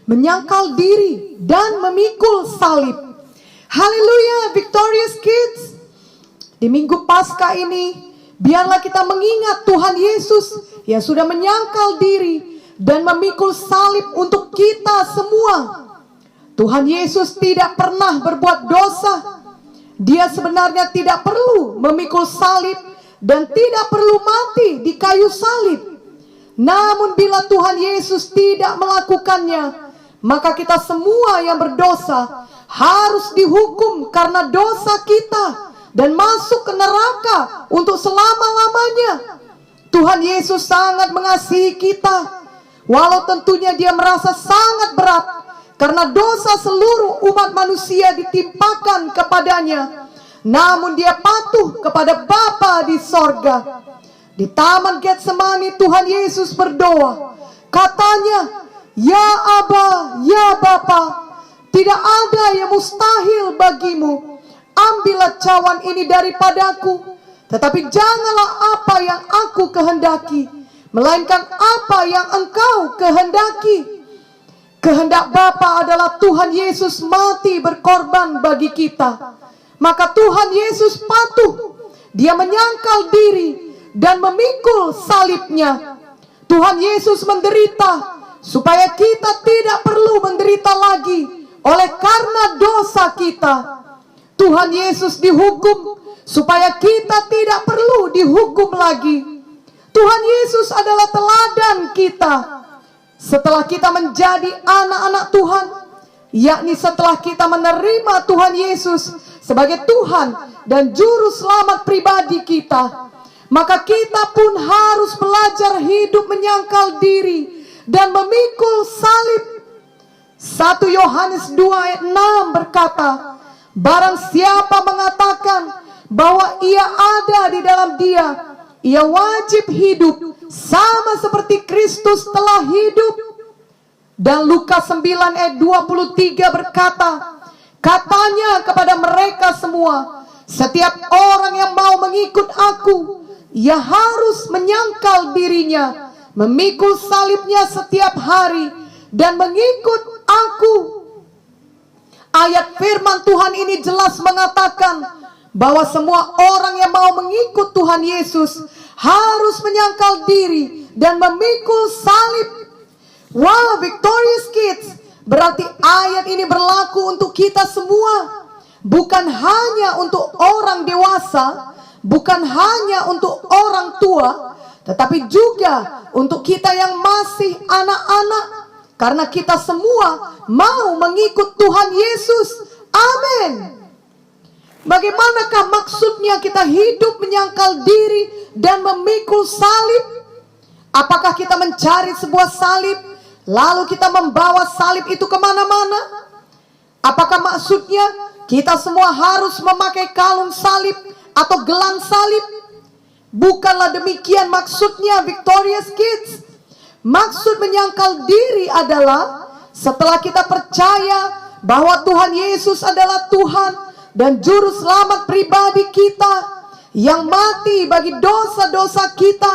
menyangkal diri, dan memikul salib. Haleluya, Victorious Kids. Di Minggu Paskah ini, biarlah kita mengingat Tuhan Yesus yang sudah menyangkal diri dan memikul salib untuk kita semua. Tuhan Yesus tidak pernah berbuat dosa. Dia sebenarnya tidak perlu memikul salib dan tidak perlu mati di kayu salib. Namun bila Tuhan Yesus tidak melakukannya, maka kita semua yang berdosa harus dihukum karena dosa kita dan masuk ke neraka untuk selama-lamanya. Tuhan Yesus sangat mengasihi kita, walau tentunya dia merasa sangat berat karena dosa seluruh umat manusia ditimpakan kepadanya. Namun dia patuh kepada Bapa di sorga. Di Taman Getsemani Tuhan Yesus berdoa. Katanya, "Ya Aba, ya Bapa, tidak ada yang mustahil bagimu. Ambillah cawan ini daripadaku, tetapi janganlah apa yang aku kehendaki, melainkan apa yang engkau kehendaki." Kehendak Bapa adalah Tuhan Yesus mati berkorban bagi kita. Maka Tuhan Yesus patuh. Dia menyangkal diri dan memikul salibnya. Tuhan Yesus menderita supaya kita tidak perlu menderita lagi oleh karena dosa kita. Tuhan Yesus dihukum supaya kita tidak perlu dihukum lagi. Tuhan Yesus adalah teladan kita. Setelah kita menjadi anak-anak Tuhan, yakni setelah kita menerima Tuhan Yesus sebagai Tuhan dan Juru Selamat pribadi kita, maka kita pun harus belajar hidup menyangkal diri dan memikul salib. 1 Yohanes 2 ayat 6 berkata, "Barang siapa mengatakan bahwa ia ada di dalam dia, ia wajib hidup sama seperti Kristus telah hidup." Dan Lukas 9 ayat 23 berkata, "Katanya kepada mereka semua, setiap orang yang mau mengikut aku, ia harus menyangkal dirinya, memikul salibnya setiap hari, dan mengikut aku." Ayat firman Tuhan ini jelas mengatakan bahwa semua orang yang mau mengikut Tuhan Yesus harus menyangkal diri dan memikul salib. Wow, Victorious Kids, berarti ayat ini berlaku untuk kita semua. Bukan hanya untuk orang dewasa, bukan hanya untuk orang tua, tetapi juga untuk kita yang masih anak-anak. Karena kita semua mau mengikut Tuhan Yesus. Amin. Bagaimanakah maksudnya kita hidup menyangkal diri dan memikul salib? Apakah kita mencari sebuah salib, lalu kita membawa salib itu kemana-mana? Apakah maksudnya kita semua harus memakai kalung salib atau gelang salib? Bukanlah demikian maksudnya, Victorious Kids. Maksud menyangkal diri adalah setelah kita percaya bahwa Tuhan Yesus adalah Tuhan dan Juru Selamat pribadi kita yang mati bagi dosa-dosa kita,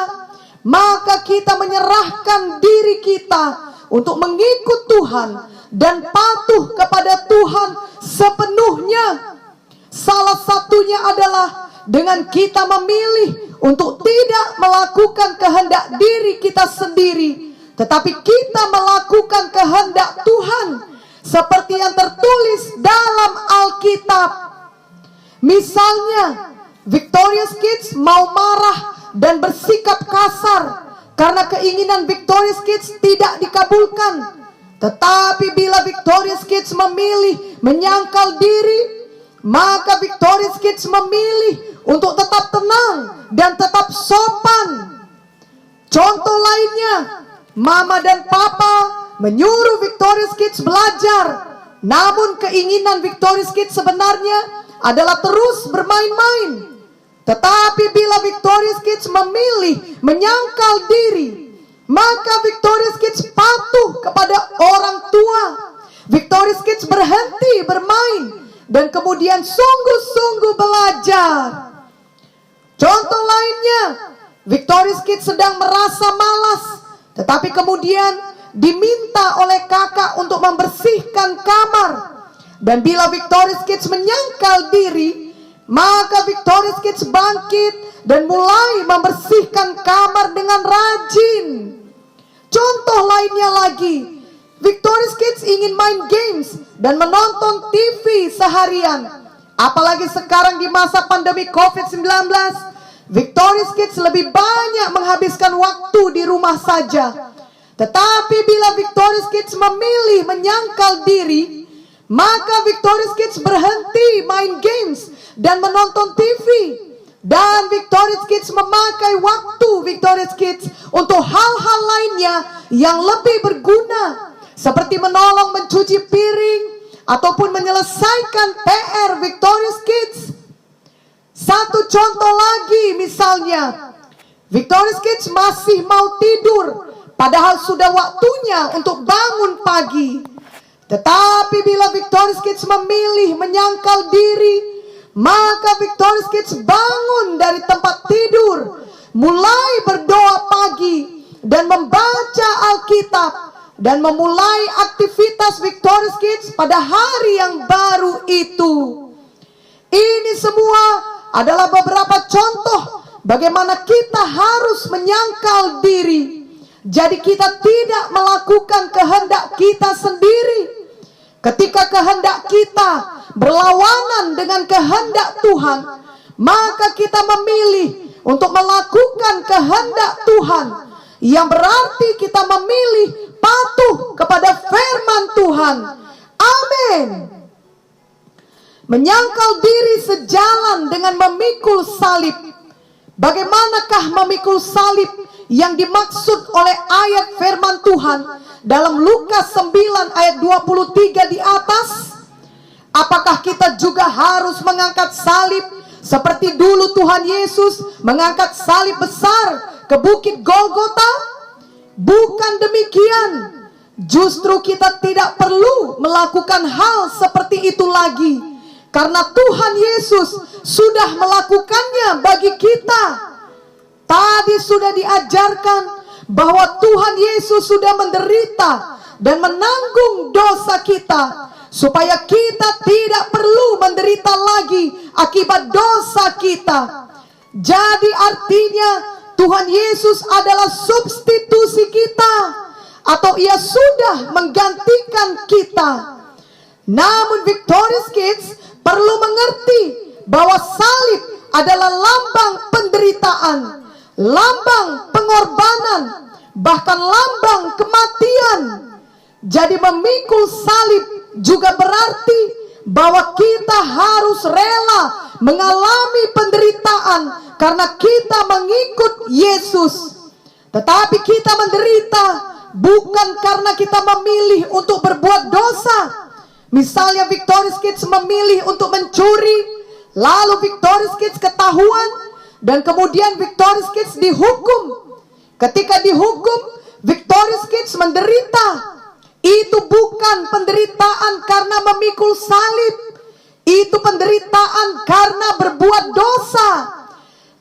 maka kita menyerahkan diri kita untuk mengikut Tuhan dan patuh kepada Tuhan sepenuhnya. Salah satunya adalah dengan kita memilih untuk tidak melakukan kehendak diri kita sendiri, tetapi kita melakukan kehendak Tuhan seperti yang tertulis dalam Alkitab. Misalnya, Victorious Kids mau marah dan bersikap kasar karena keinginan Victorious Kids tidak dikabulkan. Tetapi bila Victorious Kids memilih menyangkal diri, maka Victorious Kids memilih untuk tetap tenang dan tetap sopan. Contoh lainnya, Mama dan Papa menyuruh Victorious Kids belajar, namun keinginan Victorious Kids sebenarnya adalah terus bermain-main. Tetapi bila Victorious Kids memilih menyangkal diri, maka Victorious Kids patuh kepada orang tua. Victorious Kids berhenti bermain dan kemudian sungguh-sungguh belajar. Contoh lainnya, Victorious Kids sedang merasa malas, tetapi kemudian diminta oleh kakak untuk membersihkan kamar. Dan bila Victorious Kids menyangkal diri, maka Victorious Kids bangkit dan mulai membersihkan kamar dengan rajin. Contoh lainnya lagi, Victorious Kids ingin main games dan menonton TV seharian. Apalagi sekarang di masa pandemi COVID-19, Victorious Kids lebih banyak menghabiskan waktu di rumah saja. Tetapi bila Victorious Kids memilih menyangkal diri, maka Victorious Kids berhenti main games dan menonton TV. Dan Victorious Kids memakai waktu Victorious Kids untuk hal-hal lainnya yang lebih berguna, seperti menolong mencuci piring ataupun menyelesaikan PR Victorious Kids. Satu contoh lagi misalnya, Victorious Kids masih mau tidur padahal sudah waktunya untuk bangun pagi. Tetapi bila Victorious Kids memilih menyangkal diri, maka Victorious Kids bangun dari tempat tidur, mulai berdoa pagi dan membaca Alkitab, dan memulai aktivitas Victorious Kids pada hari yang baru itu. Ini semua adalah beberapa contoh bagaimana kita harus menyangkal diri. Jadi kita tidak melakukan kehendak kita sendiri. Ketika kehendak kita berlawanan dengan kehendak Tuhan, maka kita memilih untuk melakukan kehendak Tuhan, yang berarti kita memilih patuh kepada firman Tuhan. Amin. Menyangkal diri sejalan dengan memikul salib. Bagaimanakah memikul salib yang dimaksud oleh ayat firman Tuhan dalam Lukas 9 ayat 23 di atas? Apakah kita juga harus mengangkat salib seperti dulu Tuhan Yesus mengangkat salib besar ke bukit Golgota? Bukan demikian. Justru kita tidak perlu melakukan hal seperti itu lagi, karena Tuhan Yesus sudah melakukannya bagi kita. Tadi sudah diajarkan bahwa Tuhan Yesus sudah menderita dan menanggung dosa kita, supaya kita tidak perlu menderita lagi akibat dosa kita. Jadi artinya Tuhan Yesus adalah substitusi kita, atau Ia sudah menggantikan kita. Namun Victorious Kids perlu mengerti bahwa salib adalah lambang penderitaan, lambang pengorbanan, bahkan lambang kematian. Jadi memikul salib juga berarti bahwa kita harus rela mengalami penderitaan karena kita mengikut Yesus. Tetapi kita menderita bukan karena kita memilih untuk berbuat dosa. Misalnya Victorious Kids memilih untuk mencuri, lalu Victorious Kids ketahuan, dan kemudian Victorious Kids dihukum. Ketika dihukum, Victorious Kids menderita. Itu bukan penderitaan karena memikul salib. Itu penderitaan karena berbuat dosa.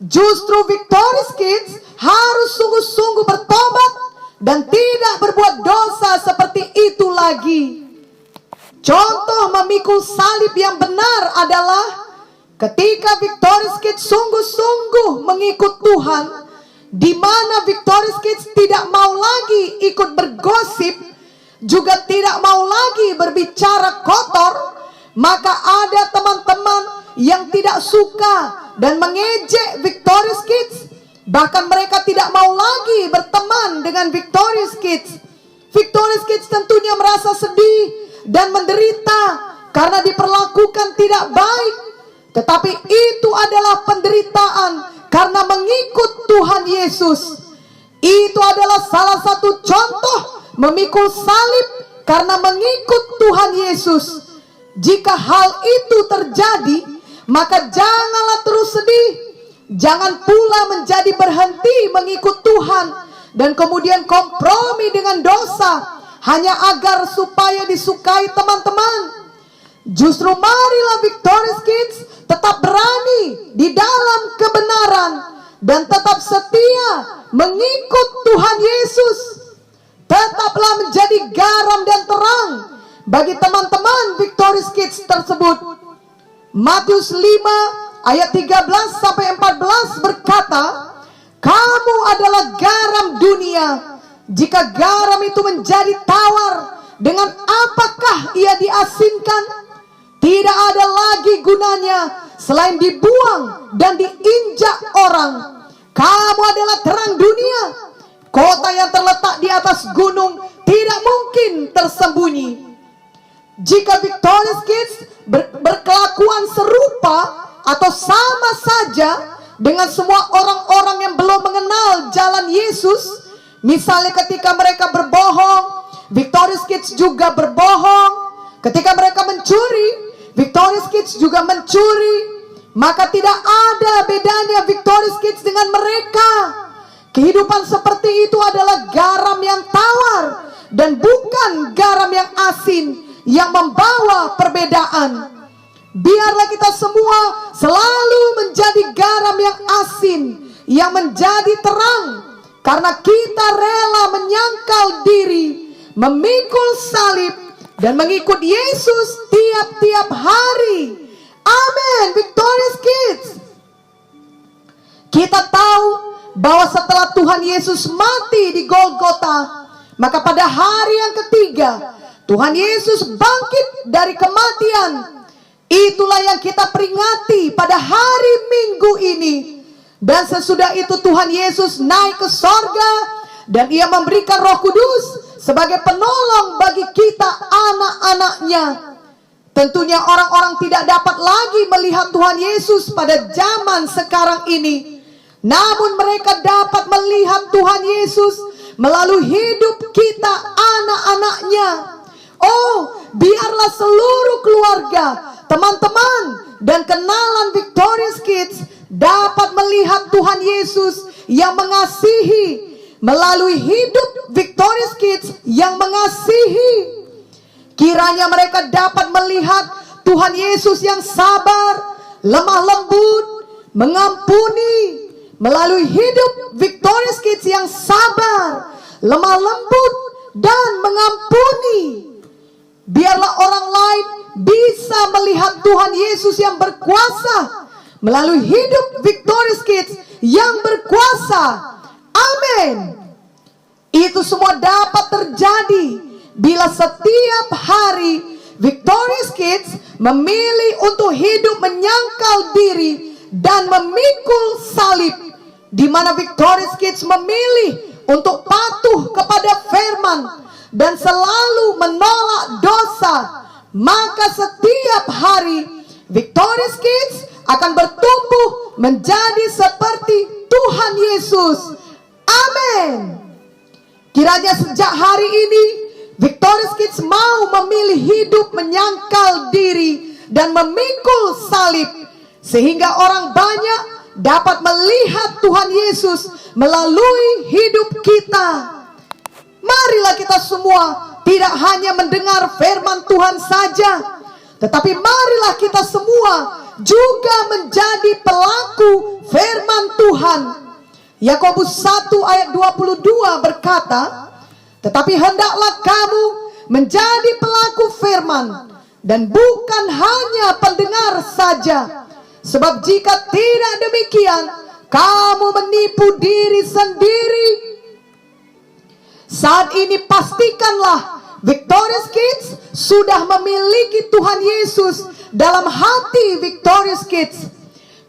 Justru Victorious Kids harus sungguh-sungguh bertobat dan tidak berbuat dosa seperti itu lagi. Contoh memikul salib yang benar adalah ketika Victorious Kids sungguh-sungguh mengikut Tuhan, di mana Victorious Kids tidak mau lagi ikut bergosip, juga tidak mau lagi berbicara kotor, maka ada teman-teman yang tidak suka dan mengejek Victorious Kids. Bahkan mereka tidak mau lagi berteman dengan Victorious Kids. Victorious Kids tentunya merasa sedih dan menderita karena diperlakukan tidak baik. Tetapi itu adalah penderitaan karena mengikut Tuhan Yesus. Itu adalah salah satu contoh memikul salib karena mengikut Tuhan Yesus. Jika hal itu terjadi, maka janganlah terus sedih. Jangan pula menjadi berhenti mengikut Tuhan dan kemudian kompromi dengan dosa hanya agar supaya disukai teman-teman. Justru marilah Victorious Kids tetap berani di dalam kebenaran dan tetap setia mengikut Tuhan Yesus. tetaplah menjadi garam dan terang bagi teman-teman Victorious Kids tersebut. Matius 5 ayat 13 sampai 14 berkata, kamu adalah garam dunia. Jika garam itu menjadi tawar, dengan apakah ia diasinkan? Tidak ada lagi gunanya selain dibuang dan diinjak orang. Kamu adalah terang dunia. Kota yang terletak di atas gunung tidak mungkin tersembunyi. Jika Victorious Kids berkelakuan serupa atau sama saja dengan semua orang-orang yang belum mengenal jalan Yesus, misalnya ketika mereka berbohong, Victorious Kids juga berbohong. Ketika mereka mencuri, Victorious Kids juga mencuri. Maka tidak ada bedanya Victorious Kids dengan mereka. Kehidupan seperti itu adalah garam yang tawar dan bukan garam yang asin yang membawa perbedaan. Biarlah kita semua selalu menjadi garam yang asin, yang menjadi terang, karena kita rela menyangkal diri, memikul salib, dan mengikut Yesus tiap-tiap hari. Amin, Victorious Kids. Kita tahu bahwa setelah Tuhan Yesus mati di Golgota, maka pada hari yang ketiga Tuhan Yesus bangkit dari kematian. Itulah yang kita peringati pada hari Minggu ini. Dan sesudah itu Tuhan Yesus naik ke sorga, dan ia memberikan Roh Kudus sebagai penolong bagi kita anak-anaknya. Tentunya orang-orang tidak dapat lagi melihat Tuhan Yesus pada zaman sekarang ini. Namun mereka dapat melihat Tuhan Yesus melalui hidup kita anak-anaknya. Oh, biarlah seluruh keluarga, teman-teman, dan kenalan Victorious Kids dapat melihat Tuhan Yesus yang mengasihi melalui hidup Victorious Kids yang mengasihi. Kiranya mereka dapat melihat Tuhan Yesus yang sabar, lemah lembut, mengampuni melalui hidup Victorious Kids yang sabar, lemah lembut, dan mengampuni. Biarlah orang lain bisa melihat Tuhan Yesus yang berkuasa melalui hidup Victorious Kids yang berkuasa. Amin. Itu semua dapat terjadi bila setiap hari Victorious Kids memilih untuk hidup menyangkal diri dan memikul salib, di mana Victorious Kids memilih untuk patuh kepada firman dan selalu menolak dosa. Maka setiap hari Victorious Kids akan bertumbuh menjadi seperti Tuhan Yesus. Amin. Kiranya sejak hari ini Victorious Kids mau memilih hidup menyangkal diri dan memikul salib, sehingga orang banyak dapat melihat Tuhan Yesus melalui hidup kita. Marilah kita semua tidak hanya mendengar firman Tuhan saja, tetapi marilah kita semua juga menjadi pelaku firman Tuhan. Yakobus 1 ayat 22 berkata, tetapi hendaklah kamu menjadi pelaku firman dan bukan hanya pendengar saja. Sebab jika tidak demikian, kamu menipu diri sendiri. Saat ini pastikanlah Victorious Kids sudah memiliki Tuhan Yesus dalam hati Victorious Kids.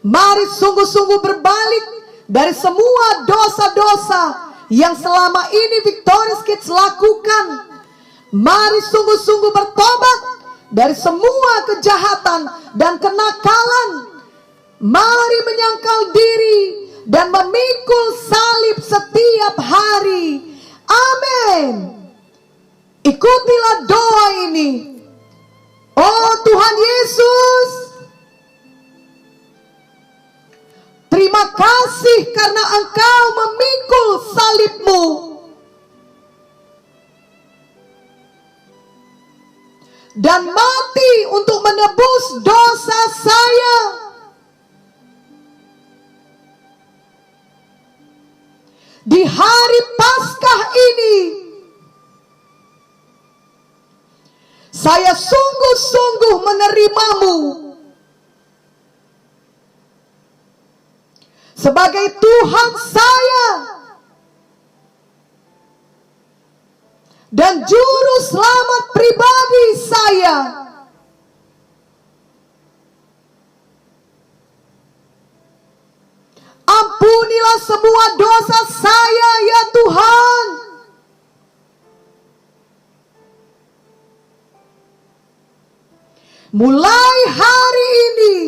Mari sungguh-sungguh berbalik dari semua dosa-dosa yang selama ini Victorious Kids lakukan. Mari sungguh-sungguh bertobat dari semua kejahatan dan kenakalan. Mari menyangkal diri dan memikul salib setiap hari. Amin. Ikutilah doa ini. Oh Tuhan Yesus, terima kasih karena Engkau memikul salib-Mu. Dan mati untuk menebus dosa saya. Di hari Paskah ini, Saya sungguh-sungguh menerimamu sebagai Tuhan saya dan juru selamat pribadi saya. Ampunilah semua dosa saya ya Tuhan. Mulai hari ini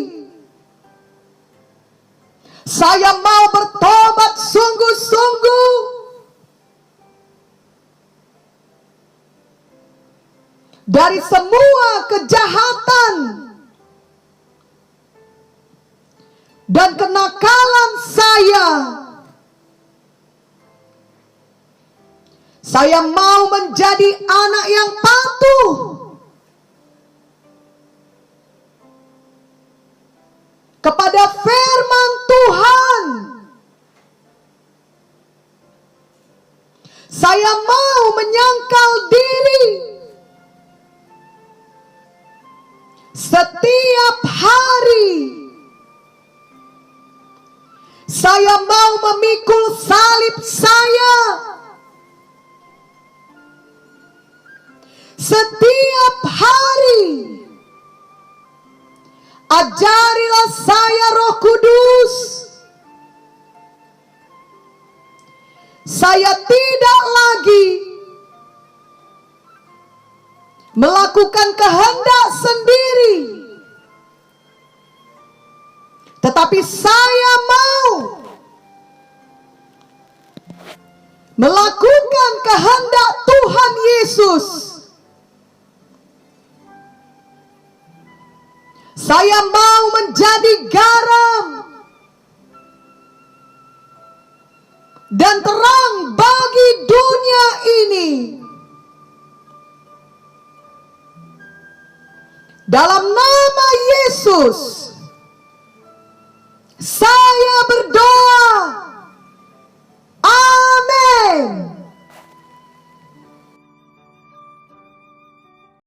saya mau bertobat sungguh-sungguh dari semua kejahatan dan kenakalan saya. Saya mau menjadi anak yang patuh kepada firman Tuhan. Saya mau menyangkal diri setiap hari. Saya mau memikul salib saya setiap hari. Ajarilah saya Roh Kudus. Saya tidak lagi melakukan kehendak sendiri, tetapi saya mau melakukan kehendak Tuhan Yesus. Saya mau menjadi garam dan terang bagi dunia ini. Dalam nama Yesus, saya berdoa.